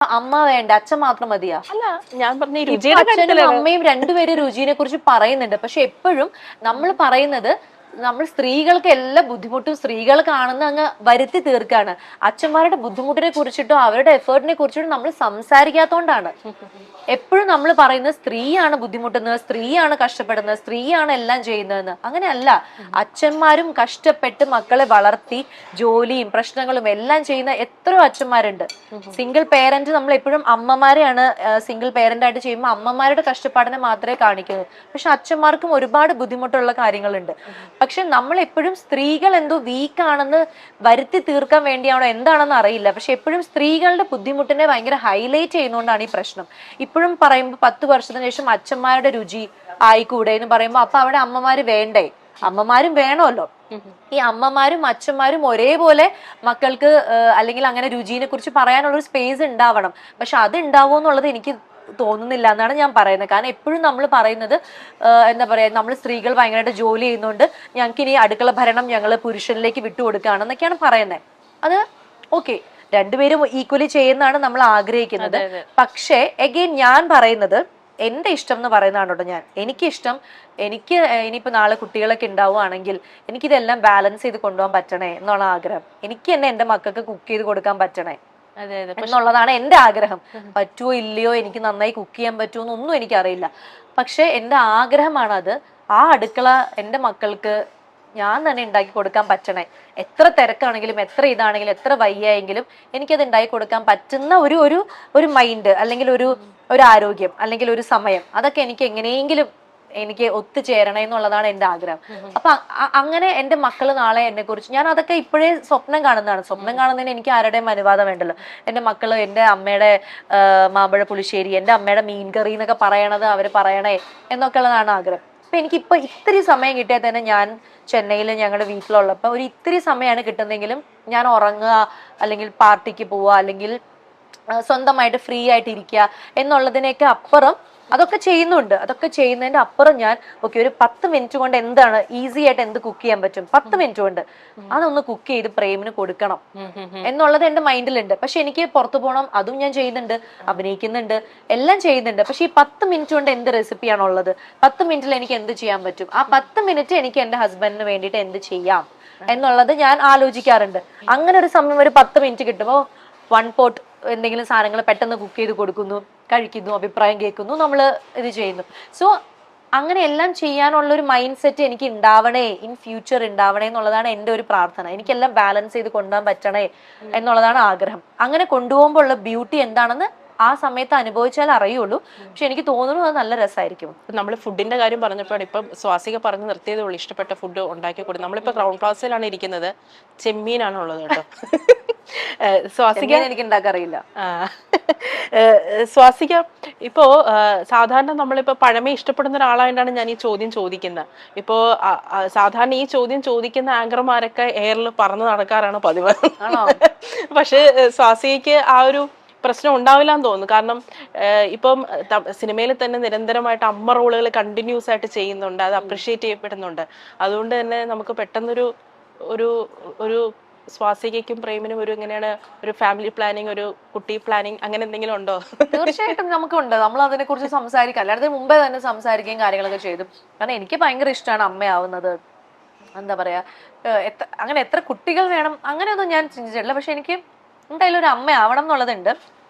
അമ്മ വേണ്ട, അച്ഛൻ മാത്രം മതിയാ? അല്ല, ഞാൻ പറഞ്ഞ ഇപ്പൊ അച്ഛനും അമ്മയും രണ്ടുപേരും രുചിയെ കുറിച്ച് പറയുന്നുണ്ട്. പക്ഷെ എപ്പോഴും നമ്മൾ പറയുന്നത് നമ്മൾ സ്ത്രീകൾക്ക് എല്ലാ ബുദ്ധിമുട്ടും സ്ത്രീകൾ കാണുന്ന അങ്ങ് വരുത്തി തീർക്കാണ്. അച്ഛന്മാരുടെ ബുദ്ധിമുട്ടിനെ കുറിച്ചിട്ടോ അവരുടെ എഫേർട്ടിനെ കുറിച്ചിട്ടോ നമ്മൾ സംസാരിക്കാത്തോണ്ടാണ്. എപ്പോഴും നമ്മൾ പറയുന്നത് സ്ത്രീയാണ് ബുദ്ധിമുട്ടുന്നത്, സ്ത്രീയാണ് കഷ്ടപ്പെടുന്നത്, സ്ത്രീയാണ് എല്ലാം ചെയ്യുന്നതെന്ന്. അങ്ങനെയല്ല. അച്ഛന്മാരും കഷ്ടപ്പെട്ട് മക്കളെ വളർത്തി ജോലിയും പ്രശ്നങ്ങളും എല്ലാം ചെയ്യുന്ന എത്രയോ അച്ഛന്മാരുണ്ട്. സിംഗിൾ പേരന്റ് നമ്മൾ എപ്പോഴും അമ്മമാരെയാണ് സിംഗിൾ പേരന്റ് ആയിട്ട് ചെയ്യുമ്പോൾ അമ്മമാരുടെ കഷ്ടപ്പാടിനെ മാത്രമേ കാണിക്കുന്നു. പക്ഷെ അച്ഛന്മാർക്കും ഒരുപാട് ബുദ്ധിമുട്ടുള്ള കാര്യങ്ങളുണ്ട്. പക്ഷെ നമ്മൾ എപ്പോഴും സ്ത്രീകൾ എന്തോ വീക്കാണെന്ന് വരുത്തി തീർക്കാൻ വേണ്ടിയാണോ എന്താണെന്ന് അറിയില്ല. പക്ഷെ എപ്പോഴും സ്ത്രീകളുടെ ബുദ്ധിമുട്ടിനെ ഭയങ്കര ഹൈലൈറ്റ് ചെയ്യുന്നതുകൊണ്ടാണ് ഈ പ്രശ്നം. ഇപ്പോഴും പറയുമ്പോൾ 10 വർഷത്തിന് ശേഷം അച്ഛന്മാരുടെ രുചി ആയിക്കൂടെ എന്ന് പറയുമ്പോൾ അപ്പൊ അവിടെ അമ്മമാര് വേണ്ടേ? അമ്മമാരും വേണമല്ലോ. ഈ അമ്മമാരും അച്ഛന്മാരും ഒരേപോലെ മക്കൾക്ക് അല്ലെങ്കിൽ അങ്ങനെ രുചിയെ കുറിച്ച് പറയാനുള്ള ഒരു സ്പേസ് ഉണ്ടാവണം. പക്ഷെ അത് ഉണ്ടാവുമോ എന്നുള്ളത് എനിക്ക് തോന്നുന്നില്ല എന്നാണ് ഞാൻ പറയുന്നത്. കാരണം എപ്പോഴും നമ്മൾ പറയുന്നത് എന്താ പറയാ, നമ്മൾ സ്ത്രീകൾ ഭയങ്കരമായിട്ട് ജോലി ചെയ്യുന്നുണ്ട്, ഞങ്ങൾക്ക് ഇനി അടുക്കള ഭരണം ഞങ്ങൾ പുരുഷനിലേക്ക് വിട്ടുകൊടുക്കുകയാണെന്നൊക്കെയാണ് പറയുന്നത്. അത് ഓക്കെ, രണ്ടുപേരും ഈക്വലി ചെയ്യുന്നതാണ് നമ്മൾ ആഗ്രഹിക്കുന്നത്. പക്ഷേ എഗെയിൻ ഞാൻ പറയുന്നത് എന്റെ ഇഷ്ടം എന്ന് പറയുന്നതാണ് കേട്ടോ. എനിക്കിഷ്ടം, എനിക്ക് ഇനിയിപ്പോ നാളെ കുട്ടികളൊക്കെ ഉണ്ടാവുകയാണെങ്കിൽ എനിക്കിതെല്ലാം ബാലൻസ് ചെയ്ത് കൊണ്ടുപോകാൻ പറ്റണേ എന്നുള്ള ആഗ്രഹം. എനിക്ക് തന്നെ എന്റെ മക്കൾക്ക് കുക്ക് ചെയ്ത് കൊടുക്കാൻ പറ്റണേ എന്നുള്ളതാണ് എന്റെ ആഗ്രഹം. പറ്റുമോ ഇല്ലയോ, എനിക്ക് നന്നായി കുക്ക് ചെയ്യാൻ പറ്റുമോ എന്നൊന്നും എനിക്കറിയില്ല. പക്ഷെ എന്റെ ആഗ്രഹമാണത്. ആ അടുക്കള എന്റെ മക്കൾക്ക് ഞാൻ തന്നെ ഉണ്ടാക്കി കൊടുക്കാൻ പറ്റണേ. എത്ര തിരക്കാണെങ്കിലും എത്ര ഇതാണെങ്കിലും എത്ര വയ്യായെങ്കിലും എനിക്കത് ഉണ്ടാക്കി കൊടുക്കാൻ പറ്റുന്ന ഒരു മൈൻഡ് അല്ലെങ്കിൽ ഒരു ആരോഗ്യം അല്ലെങ്കിൽ ഒരു സമയം, അതൊക്കെ എനിക്ക് എങ്ങനെയെങ്കിലും എനിക്ക് ഒത്തുചേരണേ എന്നുള്ളതാണ് എന്റെ ആഗ്രഹം. അപ്പൊ അങ്ങനെ എന്റെ മക്കള് നാളെ എന്നെ കുറിച്ച്, ഞാൻ അതൊക്കെ ഇപ്പോഴേ സ്വപ്നം കാണുന്നതാണ്. സ്വപ്നം കാണുന്നതിന് എനിക്ക് ആരുടെയും അനുവാദം വേണ്ടല്ലോ. എന്റെ മക്കള് എന്റെ അമ്മയുടെ മാമ്പഴ പുളിശ്ശേരി, എന്റെ അമ്മയുടെ മീൻകറി എന്നൊക്കെ പറയണത് അവര് പറയണേ എന്നൊക്കെ ഉള്ളതാണ് ആഗ്രഹം. അപ്പൊ എനിക്കിപ്പോ ഇത്തിരി സമയം കിട്ടിയാൽ തന്നെ, ഞാൻ ചെന്നൈയിൽ ഞങ്ങളുടെ വീട്ടിലുള്ളപ്പോ ഒരു ഇത്തിരി സമയമാണ് കിട്ടുന്നെങ്കിലും ഞാൻ ഉറങ്ങുക അല്ലെങ്കിൽ പാർട്ടിക്ക് പോവുക അല്ലെങ്കിൽ സ്വന്തമായിട്ട് ഫ്രീ ആയിട്ട് ഇരിക്കുക എന്നുള്ളതിനൊക്കെ അപ്പുറം അതൊക്കെ ചെയ്യുന്നുണ്ട്. അതൊക്കെ ചെയ്യുന്നതിന്റെ അപ്പുറം ഞാൻ ഒരു 10 മിനിറ്റ് കൊണ്ട് എന്താണ് ഈസി ആയിട്ട് എന്ത് കുക്ക് ചെയ്യാൻ പറ്റും, 10 മിനിറ്റ് കൊണ്ട് അതൊന്ന് കുക്ക് ചെയ്ത് പ്രേമിന് കൊടുക്കണം എന്നുള്ളത് എന്റെ മൈൻഡിലുണ്ട്. പക്ഷെ എനിക്ക് പുറത്തു പോകണം, അതും ഞാൻ ചെയ്യുന്നുണ്ട്, അഭിനയിക്കുന്നുണ്ട്, എല്ലാം ചെയ്യുന്നുണ്ട്. പക്ഷെ ഈ 10 മിനിറ്റ് കൊണ്ട് എന്ത് റെസിപ്പിയാണുള്ളത്, 10 മിനിറ്റിൽ എനിക്ക് എന്ത് ചെയ്യാൻ പറ്റും, ആ 10 മിനിറ്റ് എനിക്ക് എന്റെ ഹസ്ബൻഡിന് വേണ്ടിയിട്ട് എന്ത് ചെയ്യാം എന്നുള്ളത് ഞാൻ ആലോചിക്കാറുണ്ട്. അങ്ങനെ ഒരു സമയം ഒരു 10 മിനിറ്റ് കിട്ടുമ്പോൾ 1 പോട്ട് എന്തെങ്കിലും സാധനങ്ങൾ പെട്ടെന്ന് കുക്ക് ചെയ്ത് കൊടുക്കുന്നു, കഴിക്കുന്നു, അഭിപ്രായം കേൾക്കുന്നു, നമ്മൾ ഇത് ചെയ്യുന്നു. സോ അങ്ങനെ എല്ലാം ചെയ്യാനുള്ള ഒരു മൈൻഡ് സെറ്റ് എനിക്ക് ഉണ്ടാവണേ, ഇൻ ഫ്യൂച്ചർ ഉണ്ടാവണേ എന്നുള്ളതാണ് എൻ്റെ ഒരു പ്രാർത്ഥന. എനിക്കെല്ലാം ബാലൻസ് ചെയ്ത് കൊണ്ടുപോകാൻ പറ്റണേ എന്നുള്ളതാണ് ആഗ്രഹം. അങ്ങനെ കൊണ്ടുപോകുമ്പോൾ ഉള്ള ബ്യൂട്ടി എന്താണെന്ന് ആ സമയത്ത് അനുഭവിച്ചാൽ അറിയുള്ളൂ. പക്ഷെ എനിക്ക് തോന്നുന്നു അത് നല്ല രസമായിരിക്കും. നമ്മൾ ഫുഡിന്റെ കാര്യം പറഞ്ഞപ്പോഴാണ് ഇപ്പം സ്വാസിക പറഞ്ഞ് നിർത്തിയതേ ഉള്ളൂ ഇഷ്ടപ്പെട്ട ഫുഡ് ഉണ്ടാക്കി കൊടുക്കും. നമ്മളിപ്പോ ഗ്രൗണ്ട് ക്ലാസ്സിലാണ് ഇരിക്കുന്നത്, ചെമ്മീനാണ് ഉള്ളത് കേട്ടോ. സ്വാസിക എനിക്ക് ഉണ്ടാക്കാറിയില്ല. സ്വാസിക ഇപ്പോ സാധാരണ നമ്മളിപ്പോ പഴമയെ ഇഷ്ടപ്പെടുന്ന ഒരാളായിട്ടാണ് ഞാൻ ഈ ചോദ്യം ചോദിക്കുന്നത്. ഇപ്പോ സാധാരണ ഈ ചോദ്യം ചോദിക്കുന്ന ആങ്കർമാരൊക്കെ എയറിൽ പറന്ന് നടക്കാറാണ് പതിവ്. പക്ഷെ സ്വാസികയ്ക്ക് ആ ഒരു പ്രശ്നം ഉണ്ടാവില്ല എന്ന് തോന്നുന്നു. കാരണം ഇപ്പം സിനിമയിൽ തന്നെ നിരന്തരമായിട്ട് അമ്മ റോളുകൾ കണ്ടിന്യൂസ് ആയിട്ട് ചെയ്യുന്നുണ്ട്, അത് അപ്രിഷിയേറ്റ് ചെയ്യപ്പെടുന്നുണ്ട്. അതുകൊണ്ട് തന്നെ നമുക്ക് പെട്ടെന്നൊരു ഒരു ഒരു സ്വാസികയ്ക്കും പ്രേമിനും ഒരു എങ്ങനെയാണ് ഒരു ഫാമിലി പ്ലാനിങ്, ഒരു കുട്ടി പ്ലാനിങ് അങ്ങനെ എന്തെങ്കിലും ഉണ്ടോ? തീർച്ചയായിട്ടും നമുക്കുണ്ട്. നമ്മൾ അതിനെ കുറിച്ച് സംസാരിക്കാം, അല്ലാതെ മുമ്പേ തന്നെ സംസാരിക്കുകയും കാര്യങ്ങളൊക്കെ ചെയ്തു. കാരണം എനിക്ക് ഭയങ്കര ഇഷ്ടമാണ് അമ്മയാവുന്നത്. എന്താ പറയാ, അങ്ങനെ എത്ര കുട്ടികൾ വേണം അങ്ങനെയൊന്നും ഞാൻ ചിന്തിച്ചിട്ടില്ല. പക്ഷെ എനിക്ക് എന്തായാലും ഒരു അമ്മയാവണം എന്നുള്ളതുണ്ട്.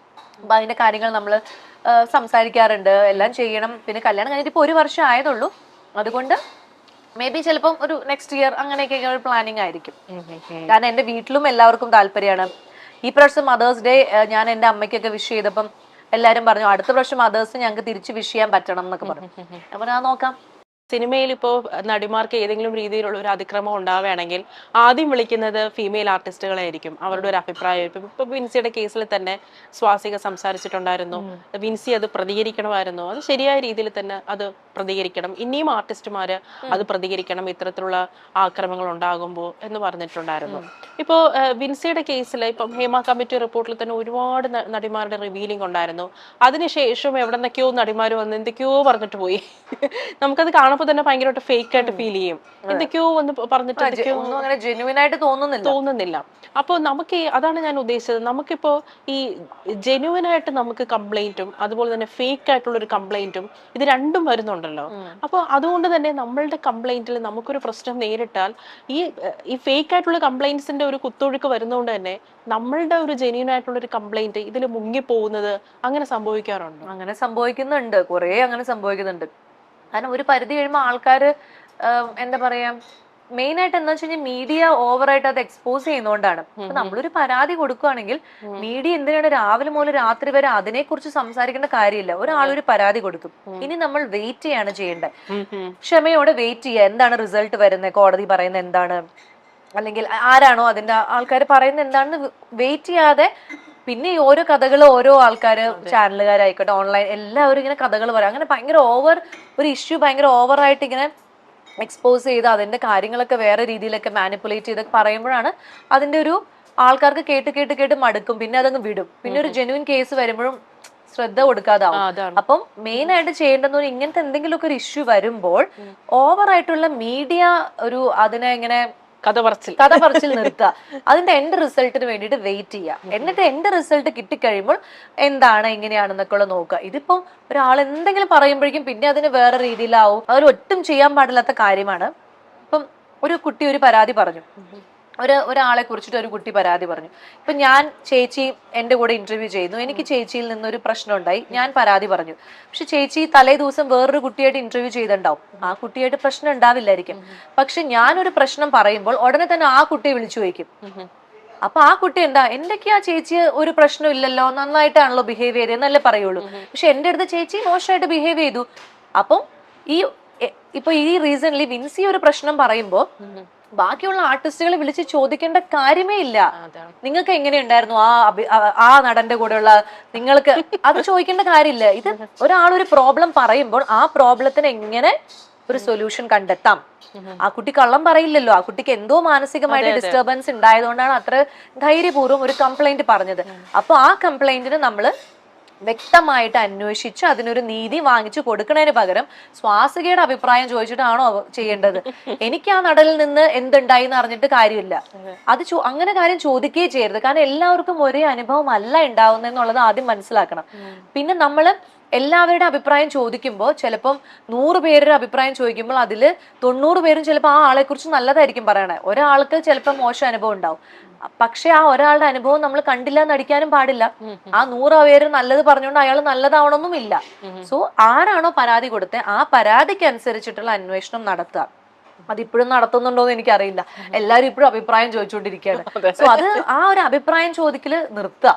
അപ്പൊ അതിന്റെ കാര്യങ്ങൾ നമ്മൾ സംസാരിക്കാറുണ്ട്, എല്ലാം ചെയ്യണം. പിന്നെ കല്യാണം കഴിഞ്ഞിട്ട് ഇപ്പൊ 1 വർഷം ആയതുള്ളൂ. അതുകൊണ്ട് മേ ബി ചിലപ്പം ഒരു നെക്സ്റ്റ് ഇയർ അങ്ങനെയൊക്കെ ഒരു പ്ലാനിങ് ആയിരിക്കും. കാരണം എന്റെ വീട്ടിലും എല്ലാവർക്കും താല്പര്യമാണ്. ഈ പ്രാവശ്യം മദേഴ്സ് ഡേ ഞാൻ എന്റെ അമ്മയ്ക്കൊക്കെ വിഷ് ചെയ്തപ്പം എല്ലാരും പറഞ്ഞു അടുത്ത പ്രാവശ്യം മദേഴ്സ് ഞങ്ങൾക്ക് തിരിച്ച് വിഷ് ചെയ്യാൻ പറ്റണം എന്നൊക്കെ പറഞ്ഞു. അപ്പൊ ഞാൻ നോക്കാം. സിനിമയിൽ ഇപ്പോൾ നടിമാർക്ക് ഏതെങ്കിലും രീതിയിലുള്ള ഒരു അതിക്രമം ഉണ്ടാവുകയാണെങ്കിൽ ആദ്യം വിളിക്കുന്നത് ഫീമെയിൽ ആർട്ടിസ്റ്റുകളായിരിക്കും, അവരുടെ ഒരു അഭിപ്രായം. ഇപ്പൊ വിൻസിയുടെ കേസിൽ തന്നെ സ്വാസിക സംസാരിച്ചിട്ടുണ്ടായിരുന്നു, വിൻസി അത് പ്രതികരിക്കണമായിരുന്നു, അത് ശരിയായ രീതിയിൽ തന്നെ അത് പ്രതികരിക്കണം, ഇനിയും ആർട്ടിസ്റ്റുമാര് അത് പ്രതികരിക്കണം ഇത്തരത്തിലുള്ള ആക്രമണങ്ങൾ ഉണ്ടാകുമ്പോൾ എന്ന് പറഞ്ഞിട്ടുണ്ടായിരുന്നു. ഇപ്പോ വിൻസിയുടെ കേസിൽ ഇപ്പം ഹേമ കമ്മിറ്റി റിപ്പോർട്ടിൽ തന്നെ ഒരുപാട് നടിമാരുടെ റിവീലിംഗ് ഉണ്ടായിരുന്നു. അതിനുശേഷം എവിടെന്നൊക്കെയോ നടിമാര് വന്ന് എന്തൊക്കെയോ പറഞ്ഞിട്ട് പോയി. നമുക്കത് കാണുമ്പോൾ തന്നെ ഭയങ്കരമായിട്ട് ഫേക്ക് ആയിട്ട് ഫീൽ ചെയ്യും. എന്തൊക്കെയോ വന്ന് പറഞ്ഞിട്ട് ഒന്നും അങ്ങനെ ജെന്യുവൻ ആയിട്ട് തോന്നുന്നില്ല. അപ്പോൾ നമുക്ക് അതാണ് ഞാൻ ഉദ്ദേശിച്ചത്. നമുക്കിപ്പോ ഈ ജെന്യുവൻ ആയിട്ട് നമുക്ക് കംപ്ലൈന്റും അതുപോലെ തന്നെ ഫേക്ക് ആയിട്ടുള്ള ഒരു കംപ്ലൈന്റും ഇത് രണ്ടും വരുന്നുണ്ടല്ലോ. അപ്പോൾ അതുകൊണ്ട് തന്നെ നമ്മളുടെ കംപ്ലൈന്റിൽ നമുക്കൊരു പ്രശ്നം നേരിട്ടാൽ ഈ ഫേക്ക് ആയിട്ടുള്ള കംപ്ലൈന്റ്സിന്റെ ഒരു കുത്തൊഴുക്ക് വരുന്നതുകൊണ്ട് തന്നെ നമ്മളുടെ ഒരു ജെന്യുവൻ ആയിട്ടുള്ള ഒരു കംപ്ലൈന്റ് ഇതിൽ മുങ്ങിപ്പോകുന്നത് അങ്ങനെ സംഭവിക്കാറുണ്ട്. അങ്ങനെ സംഭവിക്കുന്നുണ്ട്, കുറെ അങ്ങനെ സംഭവിക്കുന്നുണ്ട്. കാരണം ഒരു പരിധി കഴിയുമ്പോൾ ആൾക്കാർ എന്താ പറയാ, മെയിൻ ആയിട്ട് എന്താ വെച്ച് കഴിഞ്ഞാൽ മീഡിയ ഓവറായിട്ട് അത് എക്സ്പോസ് ചെയ്യുന്നതുകൊണ്ടാണ്. അപ്പൊ നമ്മളൊരു പരാതി കൊടുക്കുകയാണെങ്കിൽ മീഡിയ എന്തിനാണ് രാവിലെ മുതൽ രാത്രി വരെ അതിനെക്കുറിച്ച് സംസാരിക്കേണ്ട കാര്യമില്ല. ഒരാളൊരു പരാതി കൊടുത്തു, ഇനി നമ്മൾ വെയിറ്റ് ചെയ്യാണ് ചെയ്യേണ്ടത്. ക്ഷമയോടെ വെയിറ്റ് ചെയ്യുക, എന്താണ് റിസൾട്ട് വരുന്നത്, കോടതി പറയുന്നത് എന്താണ്, അല്ലെങ്കിൽ ആരാണോ അതിന്റെ ആൾക്കാർ പറയുന്നത് എന്താണെന്ന് വെയിറ്റ് ചെയ്യാതെ പിന്നെ ഈ ഓരോ കഥകൾ ഓരോ ആൾക്കാര് ചാനലുകാരായിക്കോട്ടെ ഓൺലൈൻ എല്ലാവരും ഇങ്ങനെ കഥകൾ പറയാം. അങ്ങനെ ഭയങ്കര ഒരു ഇഷ്യൂ ഭയങ്കര ഓവറായിട്ട് ഇങ്ങനെ എക്സ്പോസ് ചെയ്ത് അതിന്റെ കാര്യങ്ങളൊക്കെ വേറെ രീതിയിലൊക്കെ മാനിപ്പുലേറ്റ് ചെയ്തൊക്കെ പറയുമ്പോഴാണ് അതിന്റെ ഒരു ആൾക്കാർക്ക് കേട്ട് കേട്ട് കേട്ട് മടുക്കും, പിന്നെ അതങ്ങ് വിടും. പിന്നെ ഒരു ജെന്യുവൻ കേസ് വരുമ്പോഴും ശ്രദ്ധ കൊടുക്കാതാവും. അപ്പം മെയിൻ ആയിട്ട് ചെയ്യേണ്ടത് ഇങ്ങനത്തെ എന്തെങ്കിലുമൊക്കെ ഒരു ഇഷ്യൂ വരുമ്പോൾ ഓവറായിട്ടുള്ള മീഡിയ അതിനെ ഇങ്ങനെ കഥ പറച്ചിൽ നിർത്തുക. അതിന്റെ എൻഡ് റിസൾട്ടിന് വേണ്ടിയിട്ട് വെയിറ്റ് ചെയ്യുക. എന്നിട്ട് എൻഡ് റിസൾട്ട് കിട്ടിക്കഴിയുമ്പോൾ എന്താണ് എങ്ങനെയാണെന്നൊക്കെ ഉള്ള നോക്കുക. ഇതിപ്പോ ഒരാൾ എന്തെങ്കിലും പറയുമ്പോഴേക്കും പിന്നെ അതിന് വേറെ രീതിയിലാവും. അതിൽ ഒട്ടും ചെയ്യാൻ പാടില്ലാത്ത കാര്യമാണ്. ഇപ്പം ഒരു കുട്ടി ഒരു പരാതി പറഞ്ഞു, ഒരാളെ കുറിച്ചിട്ട് ഒരു കുട്ടി പരാതി പറഞ്ഞു. ഇപ്പൊ ഞാൻ ചേച്ചി എന്റെ കൂടെ ഇന്റർവ്യൂ ചെയ്യുന്നു, എനിക്ക് ചേച്ചിയിൽ നിന്നൊരു പ്രശ്നം ഉണ്ടായി, ഞാൻ പരാതി പറഞ്ഞു. പക്ഷെ ചേച്ചി തലേ ദിവസം വേറൊരു കുട്ടിയായിട്ട് ഇന്റർവ്യൂ ചെയ്തിട്ടുണ്ടാവും, ആ കുട്ടിയായിട്ട് പ്രശ്നം ഉണ്ടാവില്ലായിരിക്കും. പക്ഷെ ഞാനൊരു പ്രശ്നം പറയുമ്പോൾ ഉടനെ തന്നെ ആ കുട്ടിയെ വിളിച്ചു ചോദിക്കും. അപ്പൊ ആ കുട്ടി എന്താ, എന്തൊക്കെയാ ചേച്ചി ഒരു പ്രശ്നം ഇല്ലല്ലോ, നന്നായിട്ടാണല്ലോ ബിഹേവ് ചെയ്തത് എന്നല്ലേ പറയുള്ളൂ. പക്ഷെ എന്റെ അടുത്ത് ചേച്ചി മോശമായിട്ട് ബിഹേവ് ചെയ്തു. അപ്പം ഇപ്പൊ ഈ റീസൺലി വിൻസി ഒരു പ്രശ്നം പറയുമ്പോ ബാക്കിയുള്ള ആർട്ടിസ്റ്റുകളെ വിളിച്ച് ചോദിക്കേണ്ട കാര്യമേ ഇല്ല. നിങ്ങൾക്ക് എങ്ങനെയുണ്ടായിരുന്നു ആ നടന്റെ കൂടെയുള്ള നിങ്ങൾക്ക്, അത് ചോദിക്കേണ്ട കാര്യമില്ല. ഇത് ഒരാളൊരു പ്രോബ്ലം പറയുമ്പോൾ ആ പ്രോബ്ലത്തിന് എങ്ങനെ ഒരു സൊല്യൂഷൻ കണ്ടെത്താം. ആ കുട്ടി കള്ളം പറയില്ലല്ലോ, ആ കുട്ടിക്ക് എന്തോ മാനസികമായിട്ട് ഡിസ്റ്റർബൻസ് ഉണ്ടായതുകൊണ്ടാണ് അത്ര ധൈര്യപൂർവ്വം ഒരു കംപ്ലൈന്റ് പറഞ്ഞത്. അപ്പൊ ആ കംപ്ലൈന്റിന് നമ്മള് വ്യക്തമായിട്ട് അന്വേഷിച്ച് അതിനൊരു നീതി വാങ്ങിച്ചു കൊടുക്കുന്നതിന് പകരം സ്വാസികയുടെ അഭിപ്രായം ചോദിച്ചിട്ടാണോ ചെയ്യേണ്ടത്? എനിക്ക് ആ നടനിൽ നിന്ന് എന്തുണ്ടായി എന്ന് അറിഞ്ഞിട്ട് കാര്യമില്ല. അങ്ങനെ കാര്യം ചോദിക്കുകയേ ചെയ്യരുത്. കാരണം എല്ലാവർക്കും ഒരേ അനുഭവം അല്ല ഉണ്ടാവുന്നെന്നുള്ളത് ആദ്യം മനസ്സിലാക്കണം. പിന്നെ നമ്മള് എല്ലാവരുടെ അഭിപ്രായം ചോദിക്കുമ്പോൾ ചിലപ്പം 100 പേരുടെ അഭിപ്രായം ചോദിക്കുമ്പോൾ അതിൽ 90 പേരും ചിലപ്പോൾ ആ ആളെ കുറിച്ച് നല്ലതായിരിക്കും പറയണേ. ഒരാൾക്ക് ചിലപ്പോൾ മോശം അനുഭവം ഉണ്ടാവും. പക്ഷെ ആ ഒരാളുടെ അനുഭവം നമ്മൾ കണ്ടില്ല നടിക്കാനും പാടില്ല. ആ 100 പേര് നല്ലത് പറഞ്ഞുകൊണ്ട് അയാൾ നല്ലതാവണമെന്നും ഇല്ല. സോ ആരാണോ പരാതി കൊടുത്തത് ആ പരാതിക്ക് അനുസരിച്ചിട്ടുള്ള അന്വേഷണം നടത്തുക. അതിപ്പോഴും നടത്തുന്നുണ്ടോന്ന് എനിക്കറിയില്ല. എല്ലാവരും ഇപ്പോഴും അഭിപ്രായം ചോദിച്ചുകൊണ്ടിരിക്കുകയാണ്. സോ അത് ആ ഒരു അഭിപ്രായം ചോദിക്കല് നിർത്തുക.